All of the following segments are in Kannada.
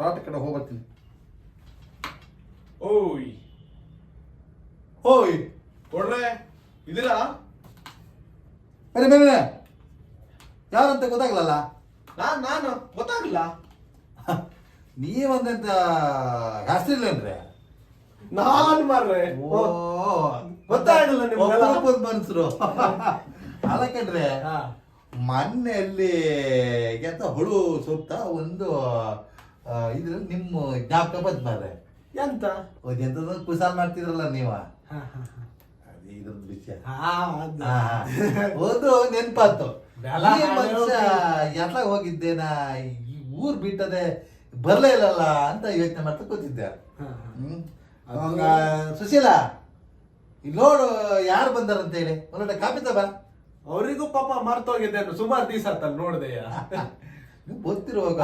ತೋಟ ಕಡೆ ಹೋಗ್ಬರ್ತೀನಿ. ಓಯ್ ಓಯ್ ಕೊಡ್ರೆ ಇದೀರಾ? ಅರೆ ಮೇಲೆ ಯಾರಂತ ಗೊತ್ತಾಗ್ಲಲ್ಲ. ನಾನು ಗೊತ್ತಾಗಲ್ಲ. ನೀವಂತ ಹೆಸರಿಲ್ಲೇನ್ರಿ? ನಾನು ಮಾರ್ರೆ ಓ ಗೊತ್ತಾಗಲ್ಲ ನಿಮ್ಗೆಲ್ಲ. ಮನ್ಸರು ಅಲ್ಲ ಕಣ್ರೆ, ಮೊನ್ನೆಯಲ್ಲಿ ಎಂತ ಹುಳು ಸೂಕ್ತ ಒಂದು ಇದ್ರಲ್ಲಿ ನಿಮ್ಮ ಜ್ಞಾಪಕ ಬಂದ್ ಮಾರ್ರೆ. ಎಂತ ಎಂತದ ಕುಸಾಲ್ ಮಾಡ್ತಿದ್ರಲ್ಲ ನೀವ, ಇದ್ರದ್ದು ವಿಷಯ ಒಂದು ನೆನ್ಪಾತು. ಈ ಮನುಷ್ಯ ಎಲ್ಲ ಹೋಗಿದ್ದೇನ, ಈ ಊರ್ ಬಿಟ್ಟದೆ ಬರ್ಲೇ ಇಲ್ಲಲ್ಲ ಅಂತ ಯೋಚನೆ ಮಾಡ್ತಾ ಕೂತಿದ್ದೆ. ಅವಾಗ ಸುಶೀಲ ಇಲ್ಲಿ ನೋಡು ಯಾರು ಬಂದಾರಂತ ಹೇಳಿ ಒಂದೊಂದು ಕಾಪಿ ತಬ. ಅವರಿಗೂ ಪಾಪ ಮರ್ತೋಗಿದ್ದೆ, ಸುಮಾರು ದಿವಸ ಆತಲ್ಲ ನೋಡ್ದೆಯ. ಗೊತ್ತಿರುವಾಗ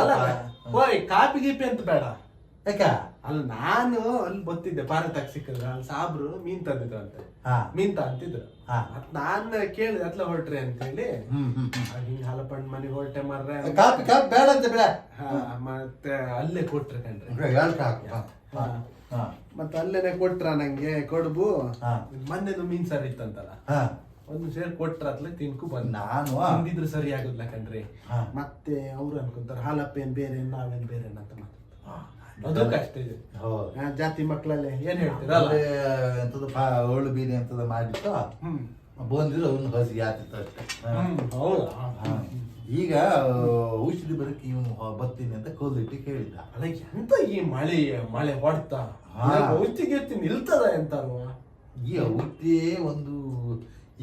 ಓಯ್ ಕಾಪಿ ಗೀಪಿ ಅಂತ ಬೇಡ. ಯಾಕ ಅಲ್ಲ ನಾನು ಅಲ್ಲಿ ಗೊತ್ತಿದ್ದೆ, ಭಾರತಕ್ಕೆ ಸಿಕ್ಕಿದ್ರ ಅಲ್ಲಿ ಸಾಬ್ರು ಮೀನ್ ತಂದಿದ್ರು ಅಂತೆ, ಮೀನ್ ಅಂತಿದ್ರು. ಮತ್ ನಾನ್ ಕೇಳಿದೆ ಅತ್ಲ ಹೊರಟ್ರಿ ಅಂತ ಹೇಳಿ, ಹಿಂಗ ಹಲಪಣ್ಣ ಮನೆಗೆ ಹೊರಟೆ ಮಾರ್ರೆ. ಕಾಪಿ ಕಾಪಿ ಬೇಡ ಅಂತ ಬೇಡ, ಮತ್ತೆ ಅಲ್ಲೇ ಕೊಟ್ರೆ ಕಣ್ರಿ. ಮತ್ತೆ ಅಲ್ಲೇನೆ ಕೊಟ್ರ ನಂಗೆ ಕಡುಬು. ಮೊನ್ನೆದು ಮೀನ್ ಸರಿ ಇತ್ತಂತಲ್ಲ, ಒಂದು ಸೇರ್ ಕೊಟ್ರ ಅತ್ಲೆ ತಿನ್ಕು ಬಂದ್. ನಾನು ತಿಂದಿದ್ರು ಸರಿ ಆಗುದಿಲ್ಲ ಕಣ್ರಿ. ಮತ್ತೆ ಅವ್ರು ಅನ್ಕೊಂತಾರ ಹಾಲಪ್ಪೇನ್ ಬೇರೆ ನಾವೇನ್ ಬೇರೆ ಅಂತ ಮಾತಾಡ್ತಾರೆ. ಅದು ಕಷ್ಟ ಇದೆ ಜಾತಿ ಮಕ್ಕಳಲ್ಲೇ. ಏನ್ ಹೇಳ್ತೀರಲ್ಲ, ಎಂತದ ಒಳ್ಳು ಬೀನಿ ಎಂತದ ಮಾಡಿತ್ತು ಬಂದಿದ್ರು ಅವ್ನು ಹಸಿ ಆತಿತ್ತು ಅಷ್ಟೇ. ಈಗ ಔಷಧಿ ಬರಕ್ಕೆ ಇವನು ಬರ್ತೀನಿ ಅಂತ ಕೋಲಿಟ್ಟು ಕೇಳಿದ್ದ. ಅಲ್ಲ ಎಂತ ಈ ಮಳೆ ಹೊಡ್ತಾ ಔಷಧಿ ನಿಲ್ತದ ಎಂತ ಈ ಔಷಧಿ ಒಂದು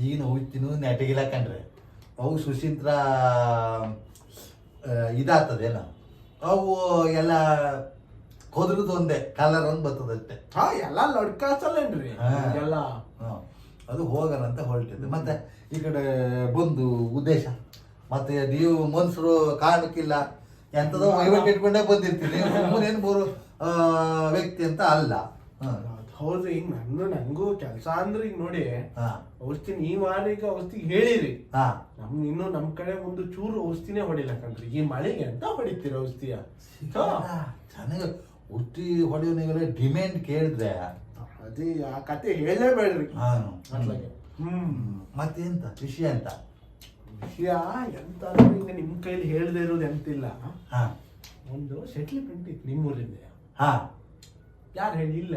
ಈಗಿನ ಔಷಧಿನೂ ನೆಟಗಿಲ್ಲ ಕಂಡ್ರೆ ಅವು ಸುಶೀಂತ್ರ ಇದಾಗ್ತದೇನೋ, ಅವು ಎಲ್ಲ ಕೊದ್ರದ್ದು ಒಂದೇ ಕಲರ್ ಒಂದು ಬರ್ತದಷ್ಟೇ. ಎಲ್ಲ ಲಡ್ಕಾಸಲ್ಲೇನ್ರಿ ಎಲ್ಲ. ಅದು ಹೋಗೋಣ ಅಂತ ಹೊರಟಿದ್ದೆ. ಮತ್ತೆ ಈ ಕಡೆ ಬಂದು ಉದ್ದೇಶ, ಮತ್ತೆ ನೀವು ಮನ್ಸರು ಕಾರಣಕ್ಕಿಲ್ಲ ಎಂತದೋ ವಹಿವಾಟು ಇಟ್ಕೊಂಡೇ ಬಂದಿರ್ತೀನಿ. ಸುಮ್ಮನೇನು ಮೂರು ವ್ಯಕ್ತಿ ಅಂತ ಅಲ್ಲ. ಹೌದು, ಈಗ ನಂಗೂ ಕೆಲಸ ಅಂದ್ರೆ ಈಗ ನೋಡಿ ಔಷಧಿ ನೀವ್ ಈಗ ಔಷಧಿ ಹೇಳಿರಿ, ಇನ್ನು ನಮ್ ಕಡೆ ಒಂದು ಚೂರು ಔಷಧಿನೇ ಹೊಡಿಲ್ಲ ಕಣ್ರಿ. ಈ ಮಳೆಗೆ ಎಂತ ಹೊಡಿತೀರ ಔಷಧಿಯ? ಚೆನ್ನಾಗಿ ಹುಟ್ಟಿ ಹೊಡೆಯೋನಿಗೆಲ್ಲ ಡಿಮ್ಯಾಂಡ್ ಕೇಳಿದ್ರೆ ಅದೇ ಆ ಕತೆ ಹೇಳಲೇಬೇಡ್ರಿ. ಮತ್ತೆಂತ ವಿಷಯ ಅಂತ ವಿಷಯ ಎಂತ ಈಗ ನಿಮ್ ಕೈಲಿ ಹೇಳ್ದೆ ಇರೋದು ಎಂತಿಲ್ಲ. ಒಂದು ಸೆಟ್ಲ್ಮೆಂಟ್ ಇತ್ತು ನಿಮ್ಮೂರಿಂದ. ಯಾರು ಹೇಳಿ? ಇಲ್ಲ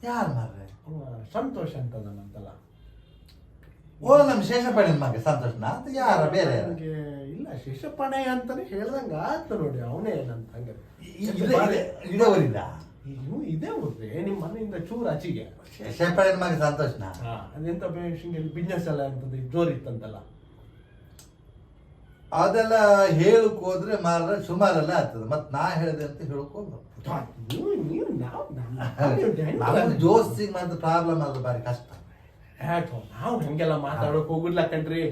ಯಾರು ಮಾರ್ರೆ? ಸಂತೋಷ ಅಂತ ನಂತಲ್ಲ. ಓ ನಮ್ ಶೇಷಪಣೆ ಮಗ ಸಂತೋಷನ ಅಂತ ಯಾರ ಬೇರೆ? ಇಲ್ಲ ಶೇಷಪಣೆ ಅಂತಾನೆ ಹೇಳ್ದಂಗ ಆತ ನೋಡಿ. ಅವನೇ ಏನಂತ ಹಂಗ ಇದೇ ಊರಿಂದ ಇದೇ ಊರ್ರಿ, ನಿಮ್ ಮನೆಯಿಂದ ಚೂರು ಆಚೆಗೆ. ಶೇಷಪಣೆ ಮಗ ಸಂತೋಷನ ಅದೆಂತ ಬಿಸ್ನೆಸ್ ಎಲ್ಲ ಅಂತದ್ದು ಜೋರ್ ಇತ್ತಂತಲ್ಲ. ಅದೆಲ್ಲ ಹೇಳಕ್ ಹೋದ್ರೆ ಮಾರ ಸುಮಾರೆಲ್ಲ ಆಗ್ತದೆ. ಮತ್ ನಾ ಹೇಳಿದೆ ಅಂತ ಹೇಳಕ್ ಹೋಗ್ಬೇಕು. ಜೋಸ್ತಿಗೆ ಮಾತ್ರ ಪ್ರಾಬ್ಲಮ್ ಅದು ಬಾರಿ ಕಷ್ಟ. ನಾವು ಹಂಗೆಲ್ಲ ಮಾತಾಡೋಕ್ ಹೋಗುದಿಲ್ಲ ಕಣ್ರಿ.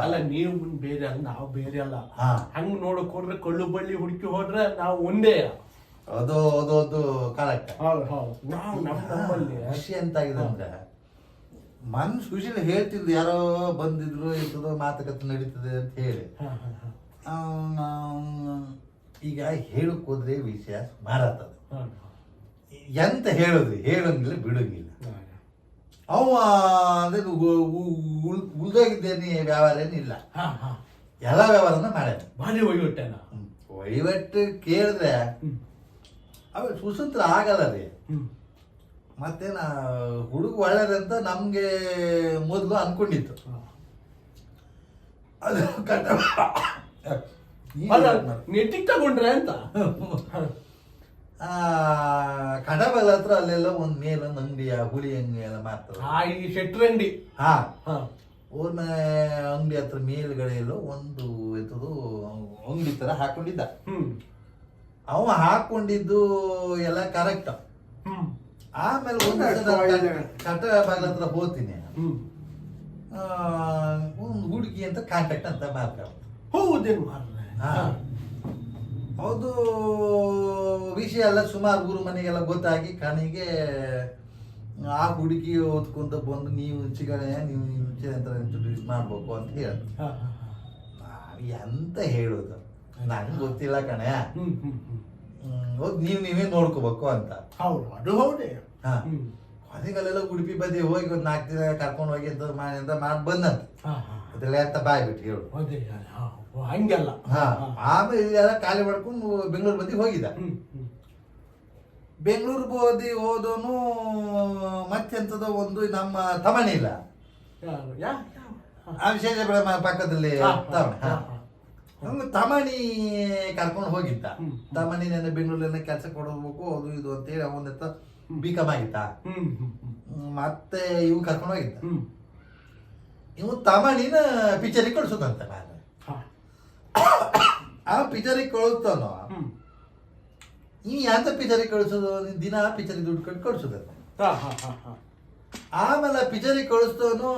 ಅಲ್ಲ ನೀವು ಬೇರೆ ಅಲ್ಲ, ನಾವು ಬೇರೆ ಅಲ್ಲ. ಹಂಗ್ ನೋಡಕ್ ಹೋದ್ರೆ ಕಳ್ಳು ಬಳ್ಳಿ ಹುಡುಕಿ ಹೋದ್ರೆ ನಾವು ಒಂದೇ. ಅದು ಅದು ಕರೆಕ್ಟ್. ನಾವು ನಮ್ಮಲ್ಲಿ ವಿಷಯ ಎಂತಾಗಿದೆ ಅಂದ್ರೆ ಸುಶೀಲ ಹೇಳ್ತಿದ್ದು ಯಾರೋ ಬಂದಿದ್ರು ಇರ್ತದೋ ಮಾತುಕತೆ ನಡೀತದೆ ಅಂತ ಹೇಳಿ. ಈಗ ಹೇಳಕ್ ಹೋದ್ರೆ ವಿಷಯ ಮಾರಾತದ. ಎಂತ ಹೇಳುದ್ರಿ, ಹೇಳಂಗಿಲ್ಲ ಬಿಡಂಗಿಲ್ಲ. ಅವ ಅಂದ್ರೆ ಉಳ್ದೋಗಿದ್ದೇನೆ ವ್ಯವಹಾರ ಏನಿಲ್ಲ, ಎಲ್ಲ ವ್ಯವಹಾರನ ಮಾಡ್ಯಾನ. ಭಾರಿ ವಹಿವಟ್ಟೇನ ವಹಿವಟ್ಟು ಕೇಳಿದ್ರೆ ಅವ ಸುಸಂತ್ರ ಆಗಲ್ಲ ರೀ. ಮತ್ತೇನ ಹುಡುಗ ಒಳ್ಳೇದಂತ ನಮ್ಗೆ ಮೊದಲು ಅನ್ಕೊಂಡಿತ್ತು. ಅದು ನೆಟ್ಟಿಗೆ ತಗೊಂಡ್ರೆ ಅಂತ ಕಡಬಲ ಹತ್ರ ಅಲ್ಲೆಲ್ಲ ಒಂದ್ ಮೇಲೊಂದು ಅಂಗಡಿಯ ಹುಳಿ ಅಂಗಡಿ ಎಲ್ಲ ಮಾಡ್ತಾರೆ. ಈ ಶೆಟ್ರಂಗಡಿ ಅವ್ರ ಮನೆ ಅಂಗಡಿ ಹತ್ರ ಮೇಲ್ಗಡೆ ಎಲ್ಲೋ ಒಂದು ಎಂತದು ಅಂಗಡಿ ತರ ಹಾಕೊಂಡಿದ್ದ. ಅವ ಹಾಕೊಂಡಿದ್ದು ಎಲ್ಲ ಕರೆಕ್ಟ್. ಆಮೇಲೆ ಒಂದು ಕಟ ಬಾಗ್ಲ ಹತ್ರ ಹೋಗ್ತೀನಿ, ಒಂದು ಹುಡುಗಿ ಅಂತ ಕಾಂಟ್ಯಾಕ್ಟ್ ಅಂತ ಮಾಡ್ತಾರೆ. ಹೌದೇನು? ಹೌದು. ವಿಷಯ ಎಲ್ಲ ಸುಮಾರು ಊರು ಮನೆಗೆಲ್ಲ ಗೊತ್ತಾಗಿ ಕಣಿಗೆ ಆ ಹುಡುಗಿ ಓದ್ಕೊಂತ ಬಂದು ನೀವು ಚಿಗಣೆ ನೀವು ಅಂತ ಇಂಟ್ರೊಡ್ಯೂಸ್ ಮಾಡ್ಬೇಕು ಅಂತ ಹೇಳಿ. ಎಂತ ಹೇಳುದು ನಂಗೆ ಗೊತ್ತಿಲ್ಲ ಕಣೆ. ಹೋಗಿ ನೀವೇ ನೋಡ್ಕೋಬೇಕು ಅಂತ. ಹೌದು, ಅದು ಹೌದೇ. ಹಾ, ಕೊನೆಗಲ್ಲೆಲ್ಲ ಉಡುಪಿ ಬದಿ ಹೋಗಿ ಒಂದು 4 ದಿನ ಕರ್ಕೊಂಡು ಹೋಗಿ ಅಂತ ಮಾಡಿ ಬಂದಂತ. ಅದ್ರಲ್ಲಿ ಅಂತ ಬಾಯ್ ಬಿಟ್ಟು ಹೇಳು. ಹಂಗೆಲ್ಲ. ಆಮೇಲೆ ಇದೆಲ್ಲ ಖಾಲಿ ಮಾಡ್ಕೊಂಡು ಬೆಂಗಳೂರು ಬದಿ ಹೋಗಿದ್ದ. ಬೆಂಗಳೂರು ಬದಿ ಹೋದವನು ಮತ್ತೆಂತದೋ ಒಂದು ನಮ್ಮ ತಮಣಿ ಇಲ್ಲ, ಆ ವಿಶೇಷ ಪಕ್ಕದಲ್ಲಿ ತಮಣಿ ಕರ್ಕೊಂಡು ಹೋಗಿದ್ದ. ತಮಣಿ ನನ್ನ ಬೆಂಗಳೂರಿನ ಕೆಲಸ ಕೊಡಬೇಕು ಅದು ಇದು ಅಂತೇಳಿ ಅವನ ಬಿಕಮ್ ಆಗಿತ್ತ. ಮತ್ತೆ ಇವ್ ಕರ್ಕೊಂಡು ಹೋಗಿದ್ದ. ಇವು ತಮಣಿನ ಪಿಕ್ಚರಿಗೆ ಕಳ್ಸೋದಂತೆ. ನಾನು ಆ ಪಿಕ್ಚರಿಗೆ ಕಳಿಸ್ತಾನೋ, ಈ ಎಂತ ಪಿಕ್ಚರಿಗೆ ಕಳಿಸೋದು, ದಿನ ಪಿಕ್ಚರಿಗೆ ದುಡ್ಡು ಕೊಟ್ಟು ಕಳಿಸೋದಂತೆ. ಆಮೇಲೆ ಪಿಕ್ಚರಿಗೆ ಕಳಿಸ್ತವನು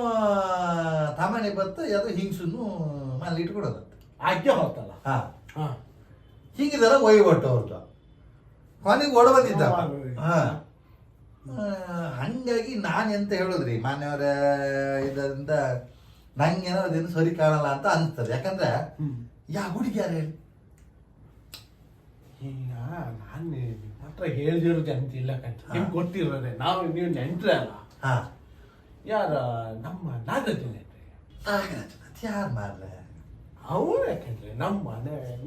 ತಮಣಿ ಬತ್ತ ಯಾವ್ದು ಹಿಂಗ್ಸನ್ನು ಮನೇಲಿ ಇಟ್ಕೊಡೋದಂತೆ. ಆಕೆ ಹೋಗ್ತಲ್ಲ. ಹಿಂಗಿದೆಲ್ಲ ಒಯ್ಗೊಟ್ಟು ಅವ್ರದ್ದು ಕೊನೆಗೆ ಓಡ ಬಂದಿದ್ದ. ಹಂಗಾಗಿ ನಾನು ಎಂತ ಹೇಳುದ್ರಿ ಮಾನ್ಯವರ ಇದರಿಂದ ನಂಗೇನೋ ಅದೇನು ಸರಿ ಕಾಣಲ್ಲ ಅಂತ ಅನಿಸ್ತದೆ. ಯಾಕಂದ್ರೆ ಹುಡುಗಿ ಯಾರು ಹೇಳಿ, ಈಗ ನಾನು ನಿಮ್ಮ ಹತ್ರ ಹೇಳ್ದಿರೋದು ಅಂತಿಲ್ಲ ಕಂತ, ನಿಮ್ಗೆ ಗೊತ್ತಿರೋದೆ. ನೀವು ನೆಂಟ್ರೆ ಅಲ್ಲ. ಯಾರ ನಮ್ಮ ನಾಗರಾಜ್ ಯಾರು ಮಾಡ್ರೆ ಅವ್ರು ಯಾಕಂದ್ರೆ ನಮ್ಮ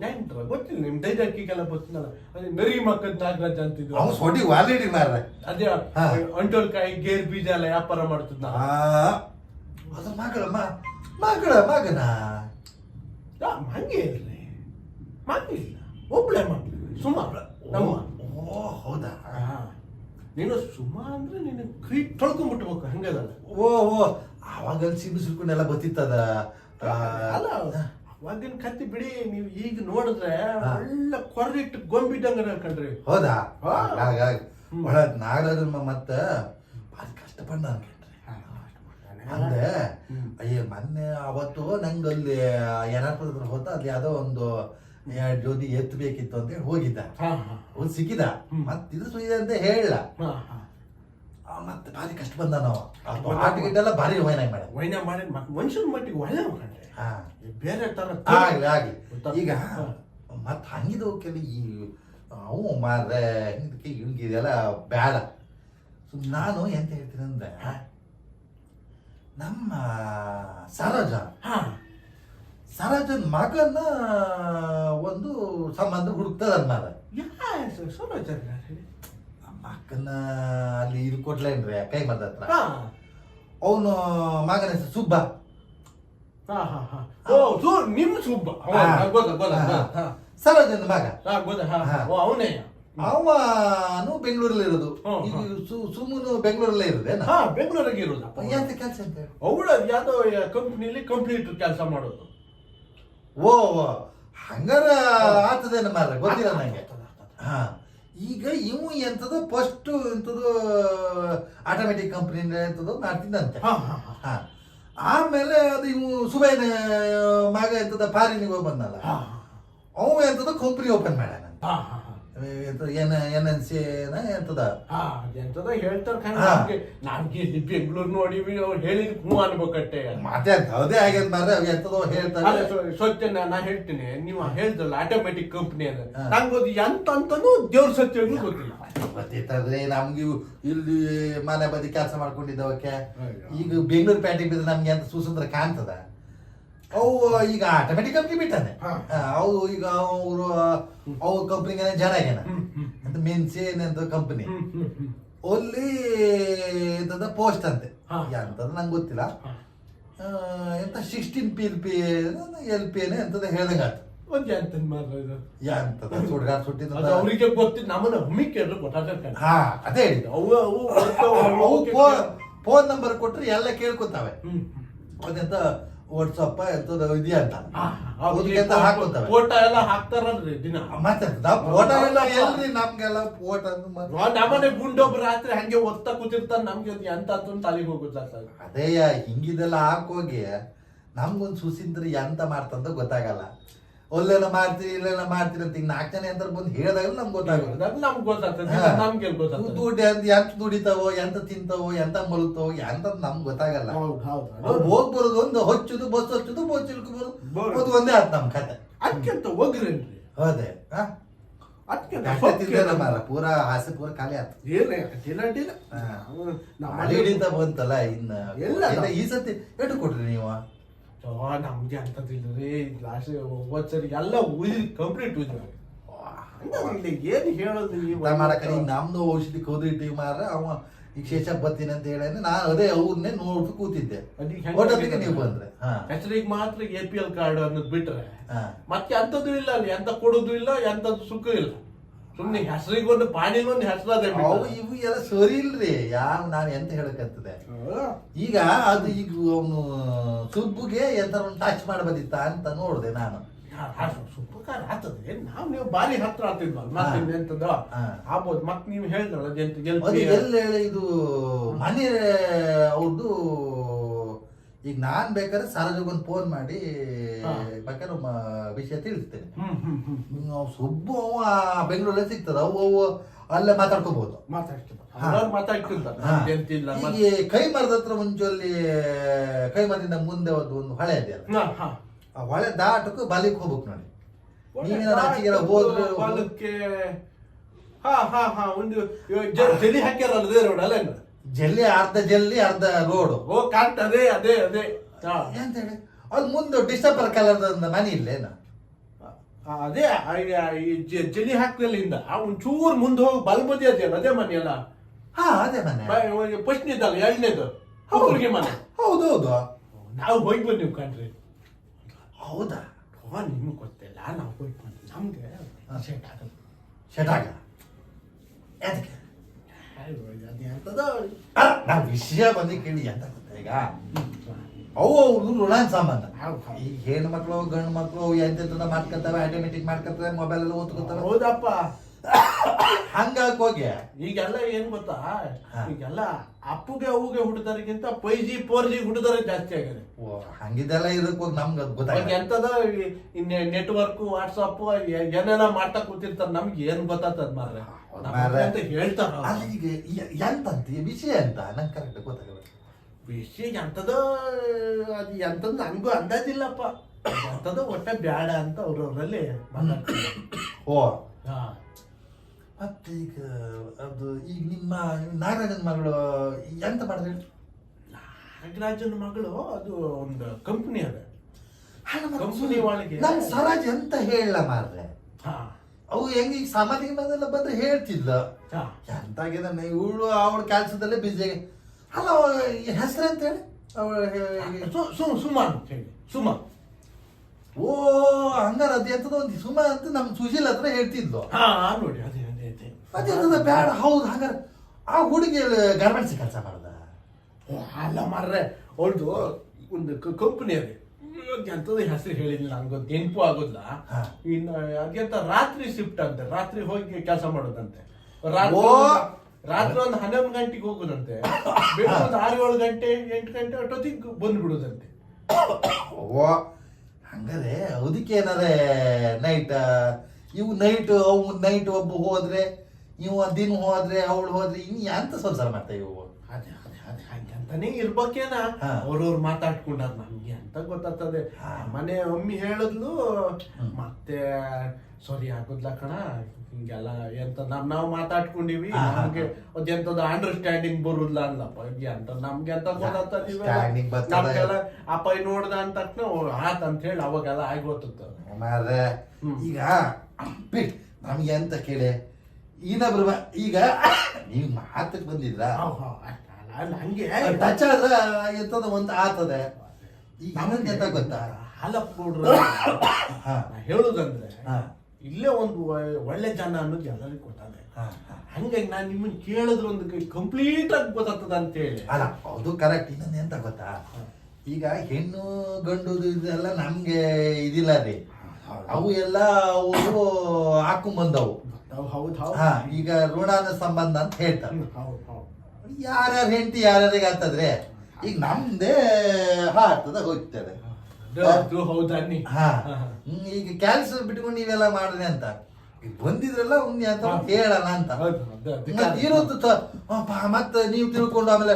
ನೆಂಟ್ರ ಗೊತ್ತಿಲ್ಲ. ನಿಮ್ ದೈದಕ್ಕಿಗೆಲ್ಲ ಗೊತ್ತಿಲ್ಲ. ಅದೇ ನರಿ ಮಕ್ಕದ ನಾಗರಾಜ್ ಅಂತಿದ್ರು. ಅವ್ನು ಸೊಡಿ ವಾಲಿಡಿ ಮಾರ್ರೆ. ಅದೇ ಅಂಟೋಲ್ಕಾಯಿ ಗೇರ್ ಬೀಜ ಎಲ್ಲ ವ್ಯಾಪಾರ ಮಾಡ್ತಿದ್ನ. ಅದು ಮಗನ ಹಂಗೆ ಇರ್ಲಿ, ಮಗಳಿಲ್ಲ, ಒಬ್ಳೆ ಮಗಳು ಸುಮಾ ನಮ್ಮ. ಓ ಹೌದಾ? ನೀನು ಸುಮಾ ಅಂದ್ರೆ ನೀನು ಕೈ ತೊಳ್ಕೊಂಡ್ಬಿಟ್ಬೇಕು ಹಂಗದಲ್ಲ. ಓ ಅವಾಗ ಸಿಡ್ಕೊಂಡೆಲ್ಲ ಗೊತ್ತಿತ್ತದ. ಅಲ್ಲ ಅವಾಗಿನ ಕತ್ತಿ ಬಿಡಿ, ನೀವು ಈಗ ನೋಡಿದ್ರೆ ಒಳ್ಳೆ ಕೊರ್ರಿಟ್ಟು ಗೊಂಬಿದ್ದಂಗ ಕಣ್ರಿ. ಹೌದಾ? ಒಳ್ಳೆ ನಾಗರಾಜ ಮತ್ತ ಭಾರಿ ಕಷ್ಟಪಡ್ಡ ಅನ್ಕಂಡ್ರಿ. ಅಂದ್ರೆ ಅಯ್ಯ ಮೊನ್ನೆ ಅವತ್ತು ನಂಗಲ್ಲಿ ಏನಾದ್ರು ಹೋದ ಅಲ್ಲಿ ಯಾವ್ದೋ ಒಂದು 2 ಜೋಡಿ ಎತ್ತಬೇಕಿತ್ತು ಅಂತ ಹೇಳಿ ಹೋಗಿದ್ದ. ಅವ್ನು ಸಿಕ್ಕಿದ, ಮತ್ತೆ ಇದು ಸುಯ್ದ ಅಂತ ಹೇಳ. ಮತ್ತೆ ಭಾರಿ ಕಷ್ಟ ಬಂದ ನಾವು. ಆಟ ಗಿಟ್ಟೆಲ್ಲ ಭಾರಿ ವೈನ ಮಾಡಿ ಮನುಷ್ಯನ ಮಟ್ಟಿಗೆ ಒಳ್ಳೆ ಕಂಡ್ರೆ ಬೇರೆ ತರ ಆಗ್ಲಿ. ಈಗ ಮತ್ ಹಂಗಿದ ಕೆಲ ಈ ಅವು ಮಾರ್ರೆ ಹಿಂಗಿದೆಲ್ಲ ಬೇಡ. ನಾನು ಎಂತ ಹೇಳ್ತೀನಿ ಅಂದ್ರೆ ನಮ್ಮ ಸರೋಜನ್ ಮಗನ ಒಂದು ಸಂಬಂಧ ಹುಡುಕ್ತದ ಮಾರ. ನಮ್ಮ ಅಕ್ಕನ ಅಲ್ಲಿ ಇದು ಕೊಟ್ಲೇನ್ರಿ ಕೈ ಮರದ ಹತ್ರ. ಅವನು ಮಗನ ಹೆಸರು ಸುಬ್ಬ. ನಿಮ್ ಸುಬ್ಬ ಸರೋಜನ್ ಮಗ. ಅವನೇ ಅವನು ಬೆಂಗಳೂರಲ್ಲಿ ಇರೋದು. ಈಗ ಸುಮ್ಮನು ಬೆಂಗಳೂರಲ್ಲೇ ಇರೋದೇನ? ಬೆಂಗಳೂರಿಗೆ ಇರೋದು. ಎಂತ ಕೆಲಸ ಅಂತ ಹೇಳಿ ಅವಳ ಯಾವ್ದೋ ಕಂಪ್ನಿಲಿ ಕಂಪ್ಲೀಟ್ ಕೆಲಸ ಮಾಡೋದು. ಓ ಹಂಗಾರ ಆಗ್ತದೇನ ಮಾರ್ರೆ, ಗೊತ್ತಿಲ್ಲ ನಂಗೆ. ಈಗ ಇವು ಎಂತದ ಫಸ್ಟ್ ಎಂತದು ಆಟೋಮೆಟಿಕ್ ಕಂಪ್ನಿ ಎಂತದೋ ಮಾಡ್ತಿದ್ದಂತೆ. ಆಮೇಲೆ ಅದು ಇವು ಸುಬೈನ ಮಗ ಎಂತದ ಫಾರಿನಿಗೆ ಹೋಗಿ ಬಂದಲ್ಲ, ಅವು ಎಂತದ ಕಂಪ್ನಿ ಓಪನ್ ಮಾಡ್ಯಾನ. NNC ಎಂತದ ಹೇಳ್ತಾರೆ. ನಮ್ಗೆ ಇಲ್ಲಿ ಬೆಂಗಳೂರು ನೋಡಿವಿ, ಅವ್ರು ಹೇಳಿದ್ ಹೂ ಅನ್ಬೇಕಟ್ಟೆ. ಮತ್ತೆ ಅದೇ ಆಗ್ಯದ ಮಾರ್ರೆ, ಅವ್ ಎಂತದೋ ಹೇಳ್ತಾರೆ. ಸತ್ಯ ನಾ ಹೇಳ್ತೀನಿ, ನೀವು ಹೇಳ್ದಲ್ಲ ಆಟೋಮೆಟಿಕ್ ಕಂಪ್ನಿ ಅದ, ನಂಗೆ ಎಂತ ಅಂತಾನು ದೇವ್ರ ಸತ್ಯಗಳು ಗೊತ್ತಿಲ್ಲ. ಗೊತ್ತಿತ್ತಂದ್ರೆ ನಮ್ಗೆ ಇಲ್ಲಿ ಮನೆ ಬದಿ ಕೆಲಸ ಮಾಡ್ಕೊಂಡಿದ್ದವಕ್ಕೆ ಈಗ ಬೆಂಗಳೂರು ಪ್ಯಾಟಿಗೆ ಬಿದ್ರೆ ನಮ್ಗೆ ಎಂತ ಸುಸಂದ್ರ ಕಾಣ್ತದ. ಅವು ಈಗ ಆಟೋಮೆಟಿಕ್ ಕಂಪ್ನಿ ಬಿಟ್ಟಾನೆ. ಅವು ಈಗ ಅವ್ರ ಕಂಪ್ನಿಗೆ ಜನ ಆಗ್ಯಾನ ಅಂತ ಮೆನ್ಸಿ ಏನಂತ ಕಂಪ್ನಿ ಅಲ್ಲಿ ಎಂತದ ಪೋಸ್ಟ್ ಅಂತೆ. ಎಂತದ ನಂಗೆ ಗೊತ್ತಿಲ್ಲ. ಎಂತ 16 PLP LP ಎಂತದ ಹೇಳ್ದಂಗ ಆಯ್ತು. ಎಂತದ ಸುಡ್ಗಾಡ್ ಸುಟ್ಟಿದ ಅವ್ರಿಗೆ ಗೊತ್ತಿಲ್ಲ, ನಮ್ಮನ್ನ ಹಮ್ಮಿಕೆಲ್ಲ ಗೊತ್ತಾಗ. ಅದೇ ಹೇಳಿದ. ಫೋನ್ ನಂಬರ್ ಕೊಟ್ರೆ ಎಲ್ಲ ಕೇಳ್ಕೊತಾವೆ. ಅದೆಂತ ವಾಟ್ಸಪ್ ಎಂತದ ಇದೆಯಾ ಅಂತ ಹಾಕೋತಾವೆ. ಫೋಟೋ ಎಲ್ಲ ಹಾಕ್ತಾರಲ್ರಿ ದಿನ. ಮತ್ತೆ ಫೋಟೋ ಎಲ್ಲ ಎಲ್ರಿ ನಮ್ಗೆಲ್ಲ ಫೋಟೋ ನಮ್ಮನೆ ಗುಂಡೊಬ್ರು ರಾತ್ರಿ ಹಂಗೆ ಒತ್ತಾ ಕೂತಿರ್ತಾರ. ನಮ್ಗೆ ಎಂತ ತಲೆಗೆ ಹೋಗುತ್ತ. ಅದೇ ಹಿಂಗಿದೆಲ್ಲ ಹಾಕೋಗಿ ನಮ್ಗೊಂದು ಸುಸೀಂದ್ರ ಎಂತ ಮಾಡ್ತಂತ ಗೊತ್ತಾಗಲ್ಲ. ಒಲ್ಲೆಲ್ಲ ಮಾಡ್ತೀರಿ ಇಲ್ಲೆಲ್ಲ ಮಾಡ್ತೀರಿ ಅಂತ ಈಗ 4 ಜನ ಎಂತ ಬಂದು ಹೇಳಿದಾಗ ನಮ್ಗೆ ಗೊತ್ತಾಗೋದು. ನಮ್ಗೆ ಗೊತ್ತಾಗ್ತದೆ. ನಮ್ಗೆ ದುಡ್ಡು ಎಂತ ದುಡಿತಾವೋ, ಎಂತ ತಿಂತಾವೋ, ಎಂತ ಮಲಗ್ತಾವೋ ಎಂತ ನಮ್ಗೆ ಗೊತ್ತಾಗಲ್ಲ. ಹೋಗ್ ಬರೋದು ಒಂದು ಹೊಚ್ಚುದು, ಬಸ್ ಹಚ್ಚುದು, ಬಸ್ ಇಳ್ಕೊ ಬರೋದು, ಒಂದೇ ಆಯ್ತು ನಮ್ ಕತೆ. ಅದಕ್ಕಿಂತ ಹೋಗ್ರೇನ್ರಿ. ಹೌದೇ ಅದಕ್ಕೆ ಮಾರ ಪೂರ ಆಸೆ ಪೂರ ಖಾಲಿ ಆಯ್ತು. ಏನೇ ಅಡ್ಡಿಲ್ಲ ಅಡ್ಡಿಲ್ಲ. ಮಳೆ ಹಿಡಿತ ಬಂತಲ್ಲ ಇನ್ನ ಎಲ್ಲ ಈ ಸತಿ ಎಷ್ಟು ಕೊಟ್ರಿ ನೀವು? ನಮ್ಗೆ ಅಂತದಿಲ್ಲರಿ ಲಾಸ್ಟ್ ಹೋದ್ಸರಿ ಎಲ್ಲ ಉಳಿದ್ರಿ ಕಂಪ್ಲೀಟ್ ಉಳಿದ್ರಿ. ಏನ್ ಹೇಳೋದು ಮಾಡಕ ನಮ್ದು ಔಷಧಿ ಕೌದಿಟ್ಟಿವಿ ಮಾರ ಅವ ಈಗ ಶೇಷಕ್ ಬರ್ತೀನಿ ಅಂತ ಹೇಳಿ ನಾನು ಅದೇ ಅವ್ರನ್ನೇ ನೋಡ್ಬಿಟ್ಟು ಕೂತಿದ್ದೆ. ಒಟ್ಟೊತ್ತಿಗೆ ನೀವು ಬಂದ್ರೆ ಹೆಸರಿಗೆ ಮಾತ್ರ APL ಕಾರ್ಡ್ ಅನ್ನೋದು ಬಿಟ್ರೆ ಮತ್ತೆ ಎಂತದ್ದು ಇಲ್ಲ ಅಲ್ಲಿ, ಎಂತ ಕೊಡೋದು ಇಲ್ಲ, ಎಂತದ್ದು ಸುಖ ಇಲ್ಲ. ಸುಮ್ನೆ ಹೆಸರಿಗೊಂದು ಪಾಣಿಗೊಂದು ಹೆಸರದೆ ಅವು ಇವು ಎಲ್ಲ ಸರಿ ಇಲ್ರಿ. ಯಾವ ನಾನು ಎಂತ ಹೇಳಕತ್ತದೆ ಈಗ ಅದು ಈಗ ಅವನು ಸುಬ್ಬುಗೆ ಎಂತ ಟಚ್ ಮಾಡಬದಿತ್ತ ಅಂತ ನೋಡ್ದೆ ನಾನು. ಸುಪಕಾರ ಆಗ್ತದೆ. ನೀವು ಬಾರಿ ಹತ್ರ ಆಗ್ತಿದ್ವಲ್ಲ ಮತ್ತೆ ಎಂತದ ಆಗ್ಬೋದು. ಮತ್ ನೀವು ಹೇಳಿದ್ರಲ್ಲ ಎಲ್ಲಿ ಹೇಳಿ ಇದು ಮನೆ ಅವ್ರದ್ದು. ಈಗ ನಾನ್ ಬೇಕಾದ್ರೆ ಸಾರಜಗೊಂದು ಫೋನ್ ಮಾಡಿ ಬೇಕಾದ್ರೆ ವಿಷಯ ತಿಳಿಸ್ತೇನೆ. ಸುಬ್ಬು ಅವ ಬೆಂಗಳೂರಲ್ಲಿ ಸಿಗ್ತದ, ಅವು ಅಲ್ಲೇ ಮಾತಾಡ್ಕೋಬಹುದು. ಈಗ ಕೈ ಮರದ ಹತ್ರ ಮುಂಚೆಲ್ಲಿ ಕೈ ಮರದಿಂದ ಮುಂದೆ ಒಂದು ಹೊಳೆ ಇದೆಯಲ್ಲ, ಆ ಹೊಳೆ ದಾಟಕ್ಕೂ ಬಾಲಿಗೆ ಹೋಗ್ಬೇಕು ನೋಡಿ. ನೀವೇನಾದ್ರು ಆಚೆಗೆಲ್ಲ ಹೋದ್ರೆ ಒಂದು ಜಲ್ಲಿ ಹಾಕ್ಯಾರಲ್ಲ ರೋಡ್ ಅಲ್ಲ, ಜಲ್ಲಿ ಅರ್ಧ ರೋಡ್. ಓ ಕರೆಕ್ಟ್, ಅದೇ ಅದೇ ಅದೇ ಎಂತ ಹೇಳಿ ಅದು ಮುಂದೆ ಡಿಸ್ಟರ್ಬರ್ ಕಲರ್ ಮನೆ ಇಲ್ಲೇನ? ಅದೇ ಜಲ್ಲಿ ಹಾಕ್ದಲ್ಲಿಂದ ಒಂಚೂರು ಮುಂದೆ ಹೋಗಿ ಬಲ್ಬದಿ ಅದೆಯಲ್ಲ ಅದೇ ಮನೆ ಅಲ್ಲ. ಅದೇ ಮನೆ ಫಸ್ಟ್ನೇದಲ್ಲ, ಎರಡನೇದು ಅವ್ರಿಗೆ ಮನೆ. ಹೌದೌದು, ನಾವು ಹೋಗಿ ಬಂದಿವಿ ಕಣ್ರಿ. ಹೌದಾ? ನಿಮ್ಗೆ ಗೊತ್ತಿಲ್ಲ, ನಾವು ಹೋಗಿ ಬಂದ್ವಿ. ನಮ್ಗೆ ಸೆಟ್ ಆಗಲ್ಲ. ಸೆಟ್ ಆಗಲ್ಲ ಅದಕ್ಕೆ ಎಂತದ ನಾವು ವಿಷಯ ಬಂದು ಕೇಳಿ ಎಂತ ಗೊತ್ತಾ, ಈಗ ಅವು ಅವ್ರದ್ದು ಋಣಾನ್ ಸಂಬಂಧ. ಈಗ ಹೆಣ್ಣು ಮಕ್ಳು ಗಂಡು ಮಕ್ಳು ಎಂತೆಂತ ಮಾಡ್ಕೊತಾವೆ, ಆಟೋಮೆಟಿಕ್ ಮಾಡ್ಕೊತವೆ, ಮೊಬೈಲ್ ಎಲ್ಲ ಓದ್ಕೊತಾವೆ. ಹೌದಪ್ಪ, ಹಂಗಾಗಿ ಹೋಗಿ ಈಗೆಲ್ಲ ಏನ್ ಗೊತ್ತಾ, ಈಗೆಲ್ಲ ಅಪ್ಪುಗೆ ಅವ್ಗೆ ಹುಡುದರಿಗಿಂತ 5G 4G ಹುಡುದರ ಜಾಸ್ತಿ ಆಗಿದೆ. ಹಂಗಿದೆಲ್ಲ ಇದಕ್ಕೆ ಹೋಗಿ ನಮ್ಗೆ ಗೊತ್ತಾಗ ಎಂತದ ನೆಟ್ವರ್ಕ್ ವಾಟ್ಸಪ್ ಏನೇನ ಮಾಡ್ತಾ ಕೂತಿರ್ತಾರ. ನಮ್ಗೆ ಏನ್ ಗೊತ್ತಾಗ್ತದ ಮಾರ್ರೆ ಅಂತ ಹೇಳ್ತಾರ. ಈಗ ಎಂತಂತ ವಿಷಯ ಅಂತ ನಂಗೆ ಕರೆಕ್ಟ್ ಗೊತ್ತಾಗಲ್ಲ. ವಿಷಯ ಎಂತದ ಅದು ಎಂತದ್ ನನ್ಗೂ ಅಂದಾಜಿಲ್ಲಪ್ಪ. ಎಂತದ ಒಟ್ಟೆ ಬ್ಯಾಡ ಅಂತ ಅವ್ರವ್ರಲ್ಲಿ ಮಾತಾಡ್ತಾರೆ. ಓ ಮತ್ತೆ ಈಗ ಅದು ಈಗ ನಿಮ್ಮ ನಾಗರಾಜನ ಮಗಳು ಎಂತ ಮಾಡಿದ್ರೆ? ನಾಗರಾಜನ ಮಗಳು ಅದು ಒಂದು ಕಂಪನಿ ಅದ. ಕಂಪನಿ ಒಳಗೆ ನಮ್ ಸರಾಜ್ ಅಂತ ಹೇಳ ಮಾರ್ರೆ. ಅವು ಹೆಂಗ ಈಗ ಸಾಮಾಜಿಕ ಬಂದೆಲ್ಲ ಬಂದ್ರೆ ಹೇಳ್ತಿದ್ಲ ಎಂತಾಗಿದೆ ಇವಳು ಅವಳ ಕೆಲಸದಲ್ಲೇ ಬಿಸಿ. ಅಲ್ಲ ಹೆಸರು ಅಂತ ಹೇಳಿ ಸುಮಾ ಅಂತ ಹೇಳಿ. ಸುಮಾ. ಓ ಹಂಗಾರ ಅದ್ ಎಂತದ ಒಂದು ಸುಮಾ ಅಂತ ನಮ್ ಸುಶೀಲ್ ಹತ್ರ ಹೇಳ್ತಿದ್ಲು. ನೋಡಿ ಅದೇ ಅದೇ ಬೇಡ. ಹೌದು, ಹಂಗಾರ ಆ ಹುಡುಗಿ ಗಾರ್ಮೆಂಟ್ಸ್ ಕೆಲಸ ಮಾಡ್ದ. ಅಲ್ಲ ಮಾರ್ರೆ, ಅವಳ್ದು ಒಂದು ಕಂಪನಿ ಅದೇ. ಎಂತದ ಹೆಸರು ಹೇಳಿದ್ನಿಲ್ಲ, ನಂಗೊಂದು ನೆನಪು ಆಗೋದಿಲ್ಲ. ಇನ್ನು ಅದೆಂತ ರಾತ್ರಿ ಶಿಫ್ಟ್ ಅಂತೆ, ರಾತ್ರಿ ಹೋಗಿ ಕೆಲಸ ಮಾಡೋದಂತೆ. ರಾತ್ರಿ ಒಂದು 11 ಗಂಟೆಗೆ ಹೋಗುದಂತೆ, ಬೆಳಿಗ್ಗೆ ಒಂದು 6-7 ಗಂಟೆ 8 ಗಂಟೆ ಅಷ್ಟೊತ್ತಿಗೆ ಬಂದ್ಬಿಡುದಂತೆ. ಓ ಹಂಗಾರೆ ಅದಕ್ಕೆ ಏನಾರೆ ನೈಟ್ ಇವು ನೈಟ್ ಅವು ನೈಟ್ ಒಬ್ಬ ಹೋದ್ರೆ ಇವು ದಿನ ಹೋದ್ರೆ ಅವಳು ಹೋದ್ರೆ ಇನ್ನು ಎಂತ ಸಂಸಾರ ಮಾಡ್ತಾ ಇವು? ಅದೇ ಅದೇ ಅದೇ ಹಂಗಂತಾನೆ ಇರ್ಬೇಕೇನ. ಅವ್ರವ್ರು ಮಾತಾಡ್ಕೊಂಡಾರ, ನಮ್ಗೆ ಅಂತ ಗೊತ್ತಾಗ್ತದೆ. ಮನೆ ಒಮ್ಮೆ ಹೇಳಿದ್ಲು, ಮತ್ತೆ ಸಾರಿ ಆಗುದ್ಲ ಕಣ ಹಿಂಗೆಲ್ಲ ಎಂತ ನಾವು ಮಾತಾಡ್ಕೊಂಡಿವಿ, ನಮ್ಗೆ ಅದೆಂತದ ಅಂಡರ್ಸ್ಟ್ಯಾಂಡಿಂಗ್ ಬರುದಿಲ್ಲ ಅನ್ಲಪ್ಪ. ಅಂತ ನಮ್ಗೆ ಅಂತ ಗೊತ್ತಾಗ್ತದೆ. ಅಪ್ಪ ನೋಡ್ದ ಅಂತ ತಕ್ಷಣ ಆತ್ ಅಂತ ಹೇಳಿ ಅವಾಗೆಲ್ಲ ಆಗೋಗ್ತದ. ಈಗ ನಮ್ಗೆ ಅಂತ ಕೇಳಿ ಇನ್ನೊಬ್ರು ಈಗ ನೀವು ಮಾತಕ್ಕೆ ಬಂದಿದ್ರ ಹಂಗೆ ಟಚ್ ಆದ್ರೆ ಎಂತದ ಒಂದು ಆತದೆ. ಈಗ ಎಂತ ಗೊತ್ತಾ, ಹಾಲಪ್ಪ ಹೇಳುದಂದ್ರೆ ಇಲ್ಲೇ ಒಂದು ಒಳ್ಳೆ ಜನ ಅನ್ನೋದು ಎಲ್ಲರಿಗೂ ಗೊತ್ತಾಗ. ಹಂಗಾಗಿ ನಾನು ನಿಮ್ಮನ್ನ ಕೇಳಿದ್ರೆ ಒಂದು ಕಂಪ್ಲೀಟ್ ಆಗಿ ಗೊತ್ತಾಗ್ತದ ಅಂತ ಹೇಳಿ. ಅಲ್ಲ ಅದು ಕರೆಕ್ಟ್. ಇನ್ನೊಂದು ಎಂತ ಗೊತ್ತಾ, ಈಗ ಹೆಣ್ಣು ಗಂಡು ಇದೆಲ್ಲ ನಮ್ಗೆ ಇದಿಲ್ಲ ರೀ. ಅವು ಎಲ್ಲ ಅವು ಹಾಕೊಂಬಂದವು. ಈಗ ಋಣಾನ ಸಂಬಂಧ ಅಂತ ಹೇಳ್ತಾರೆ. ಯಾರ್ಯಾರ ಹೆಂಡತಿ ಯಾರ್ಯಾರಿಗೆ ಆಗ್ತದ್ರೆ ಈಗ ನಮ್ದೇ ಹಾರ್ತದ ಹೋಗ್ತದೆ. ಈಗ ಕ್ಯಾನ್ಸರ್ ಬಿಟ್ಕೊಂಡು ನೀವೆಲ್ಲ ಮಾಡ್ರಿ ಅಂತ ಈಗ ಬಂದಿದ್ರಲ್ಲ ಅಂತ ಹೇಳಲ್ಲ ಅಂತ ಇರೋದು. ಮತ್ತೆ ನೀವು ತಿಳ್ಕೊಂಡು ಆಮೇಲೆ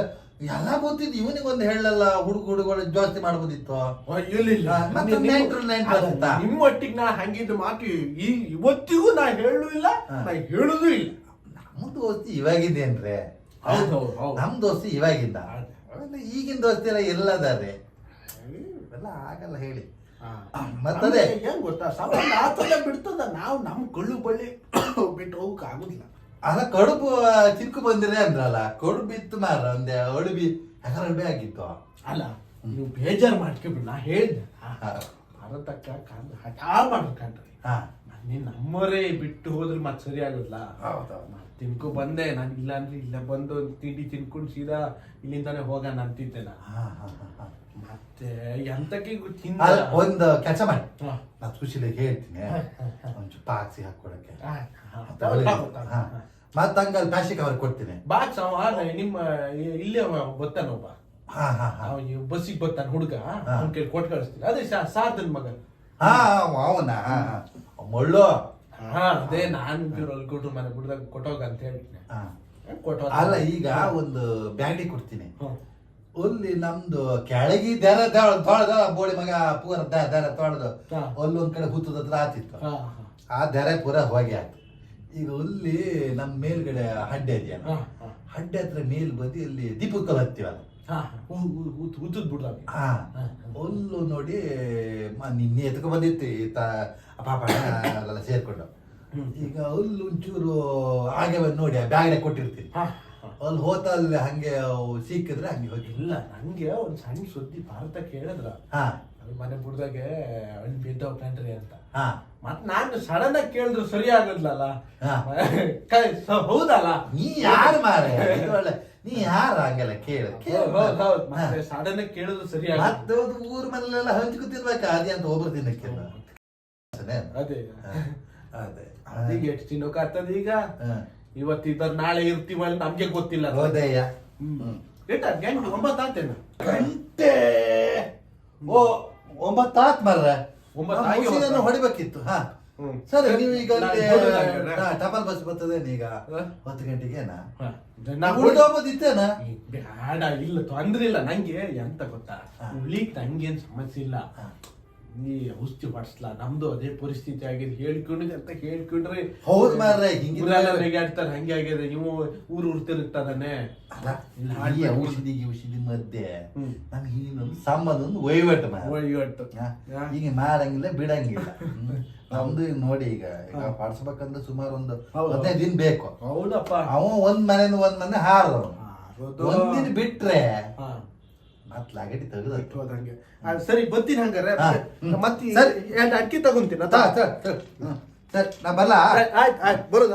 ಎಲ್ಲ ಗೊತ್ತಿದ್ದು ಇವನಿಗೊಂದು ಹೇಳಲ್ಲ, ಹುಡುಗರು ಜಾಸ್ತಿ ಮಾಡ್ಬೋದಿತ್ತು. ಇಲ್ಲ ಮತ್ತೆ ನೆಂಟ್ರು ಅಂತ. ನಿಮ್ಮೊಟ್ಟಿಗೆ ನಾ ಹಂಗಿದ್ದು ಮಾತು ಇವತ್ತಿಗೂ ನಾ ಹೇಳುದಿಲ್ಲ, ನಾ ಹೇಳುದು ಇಲ್ಲ. ನಮ್ಮ ದೋಸ್ತಿ ಇವಾಗಿಂದೇನ್ರೆ? ಹೌದು ನಮ್ ದೋಸ್ತಿ ಇವಾಗಿಂದ, ಈಗಿನ ದೋಸ್ತಿ ಎಲ್ಲ ಎಲ್ಲದಾರೆ ಎಲ್ಲ ಆಗಲ್ಲ ಹೇಳಿ. ಮತ್ತದೆ ಏನ್ ಗೊತ್ತಾ, ಸಂಬಂಧ ಆತಲ್ಲ ಬಿಡ್ತದ, ನಾವು ನಮ್ ಕಳ್ಳು ಬಳ್ಳಿ ಬಿಟ್ಟು ಹೋಗಕ್ ಆಗುದಿಲ್ಲ. ಅಲ್ಲ ಕಡುಬು ಚಿಕ್ಕು ಬಂದಿರೇ ಅಂದ್ರಲ್ಲ, ಕಡುಬು ಇತ್ತು ಮಾರ ಒಂದೇ ಅಡುಬಿ ಅಡುಬಿ ಆಗಿತ್ತು. ಅಲ್ಲ ನೀವು ಬೇಜಾರು ಮಾಡ್ಕೊಬಿಡ್, ನಾ ಹೇಳ್ದೆ ಭಾರತಕ್ಕ ಕಂಡು ಹಠ ಮಾಡ್ಕೊಂಡ್ರಿ ನಮ್ಮವರೇ ಬಿಟ್ಟು ಹೋದ್ರೆ ಮತ್ತೆ ಸರಿ ಆಗುದಿಲ್ಲ. ತಿನ್ಕೊ ಬಂದೆ ನಾನು, ಇಲ್ಲ ಅಂದ್ರೆ ಇಲ್ಲ ಬಂದು ತಿಂಡಿ ತಿನ್ಕೊಂಡು ಸೀದಾ ಇಲ್ಲಿಂದಾನೆ ಹೋಗೋಣ ಅಂತಿದ್ದೆ ನಾ. ಮತ್ತೆ ಎಂತಕ್ಕೆ ಒಂದು ಕೆಲಸ ಮಾಡಿ, ನಾನು ಸುಶೀಲಿಗೆ ಹೇಳ್ತೀನಿ ಒಂಚೂರು ಪಾಕ್ಸಿ ಹಾಕೊಡಕ್ಕೆ, ಮತ್ತೆ ಹಂಗಲ್ಲಿ ಪ್ಲಾಸ್ಟಿಕ್ ಕವರ್ ಕೊಡ್ತೀನಿ. ಬಾಕ್ಸ್ ನಿಮ್ಮ ಇಲ್ಲೇ ಬರ್ತಾನೊಬ್ಬ, ಬಸ್ಸಿಗೆ ಬರ್ತಾನೆ ಹುಡುಗ, ಅವ್ನ ಕೈ ಕೊಟ್ಟು ಕಳಿಸ್ತೀನಿ. ಅದೇ ಸಾಧನ್ ಮಗ. ಅವನ ಮಳ್ಳು. ಅದೇ ನಾನು ಕೊಟ್ಟು ಮನೆ ಬಿಡ್ದಾಗ ಕೊಟ್ಟೋಗ ಅಂತ ಹೇಳ್ತೀನಿ. ಅಲ್ಲ ಈಗ ಒಂದು ಬ್ಯಾಂಡಿ ಕೊಡ್ತೀನಿ, ಅಲ್ಲಿ ನಮ್ದು ಕೆಳಗಿ ದರ ತೊಳೆದ ಬೋಳಿ ಮಗ ಪೂರ ದರ ತೊಳೆದು ಅಲ್ಲೊಂದ್ ಕಡೆ ಹುತ್ತದ ಹತ್ರ ಆತಿತ್ತು, ಆ ದರ ಪೂರ ಹೋಗಿ ಆಯ್ತು. ಈಗ ಅಲ್ಲಿ ನಮ್ ಮೇಲ್ಗಡೆ ಹಡ್ಡೆ ಇದೆಯಲ್ಲ, ಹಡ್ಡೆ ಹತ್ರ ಮೇಲ್ ಬದಿ ಅಲ್ಲಿ ದೀಪಕ್ಕಲ್ ಹತ್ತೀವಲ್ಲ, ಅಲ್ಲೂ ನೋಡಿ ನಿನ್ನೆ ಎತ್ಕೊ ಬಂದಿತ್ತು ಪಾಪ ಎಲ್ಲ ಸೇರ್ಕೊಂಡು. ಈಗ ಅಲ್ಲಿ ಒಂಚೂರು ಹಾಗೆ ನೋಡಿ ಬ್ಯಾಗ್ನೆ ಕೊಟ್ಟಿರ್ತೀನಿ, ಅಲ್ಲಿ ಹೋತ ಅಲ್ಲಿ ಹಂಗೆ ಸಿಕ್ಕಿದ್ರೆ ಹಂಗೆ ಹೋಗಿ. ಇಲ್ಲ ನಂಗೆ ಒಂದ್ ಸಣ್ಣ ಸುದ್ದಿ ಭಾರತ ಕೇಳಿದ್ರ, ಮನೆ ಬುಡ್ದಾಗೆ ಹಣ್ಣು ಬಿದ್ದವ್ ಕಂಡ್ರಿ ಅಂತ. ಮತ್ ನಾನು ಸಡನ್ ಆಗಿ ಕೇಳಿದ್ರು ಸರಿ ಆಗದ್ಲಲ್ಲ, ಹೌದಲ್ಲ? ನೀ ಯಾರು ಮಾರೆ, ನೀ ಯಾರು ಹಂಗೆಲ್ಲ ಕೇಳ ಮತ್ತೆ ಸಡನ್ ಆಗಿ ಕೇಳಿದ್ರು ಸರಿ ಆಗ. ಊರ್ ಮನೆಯಲ್ಲೆಲ್ಲ ಹಂಚ್ಕೊ ತಿನ್ಬೇಕಾ ಅದೇ ಅಂತ ಒಬ್ರು ತಿನ್ನಕ್ಕಿಲ್ಲ. ಅದೇ ಅದೇ ಈಗ ಎಷ್ಟು ತಿನ್ನೋಕ್ ಆಗ್ತದ? ಈಗ ಇವತ್ತಿದ್ದ ನಾಳೆ ಇರ್ತೀವಲ್ಲ ನಮ್ಗೆ ಗೊತ್ತಿಲ್ಲ. ಹೌದಯ್ಯ. ಗಂಟೆ 9 ಆತೇನ? ಗಂಟೆ 9 ಆತ್ ಮಾರ್ರೆ. 9 ಹೊಡಿಬೇಕಿತ್ತು. ಸರಿ, ನೀವು ಈಗ ಟಪಾಲ್ ಬಸ್ ಬರ್ತದೆ ಈಗ 10 ಗಂಟೆಗೆನಾ? ಉಳಿದೋಗ್ಬೋದಿತ್ತೇನಾ? ಬೇಡ, ಇಲ್ಲ ತೊಂದ್ರೆ ಇಲ್ಲ. ನಂಗೆ ಎಂತ ಗೊತ್ತಾ, ಉಳಿಕ್ ನಂಗೇನ್ ಸಮಸ್ಯೆ ಇಲ್ಲ. ನೀ ಔಷಧಿ ಮಾಡಿಸ್ಲಾ, ನಮ್ದು ಅದೇ ಪರಿಸ್ಥಿತಿ ಆಗಿದೆ. ಹೇಳ್ಕೊಂಡಿದೆ ಅಂತ ಹೇಳ್ಕೊಂಡ್ರೆ ಹೌದು ಮಾರ್ರೆ, ರೇಗಾಡ್ತಾರೆ. ಹಂಗೆ ಆಗಿದೆ. ನೀವು ಊರು ತಿರುಗ್ತಾನೆ. ಔಷಧಿ ಮಧ್ಯೆ ನಮ್ಗೆ ಇನ್ನೊಂದು ಸಂಬಂಧ, ಒಂದು ವಹಿವಾಟು ಈಗ ಮಾಡಂಗಿಲ್ಲ ಬಿಡಂಗಿಲ್ಲ. ನಮ್ದು ನೋಡಿ ಈಗ ಪಾಡ್ಸ್ಬೇಕಂದ್ರೆ ಸುಮಾರು ಒಂದು 15 ದಿನ ಬೇಕು. ಹೌದಪ್ಪ. ಅವ ಒಂದ್ ಮನೆ ಹಾರ ಒಂದಿನ ಬಿಟ್ರೆ ಮತ್ ಲಾಗಟಿ ತೆಗೆದು ಹೋದಂಗೆ. ಸರಿ, ಬರ್ತೀನಿ ಹಂಗಾರೆ. ಮತ್ತೆ ಅಕ್ಕಿ ತಗೊಂತೀನಿ. ಸರಿ, ನಾ ಬರಲ್ಲ. ಆಯ್ತು ಬರೋದು.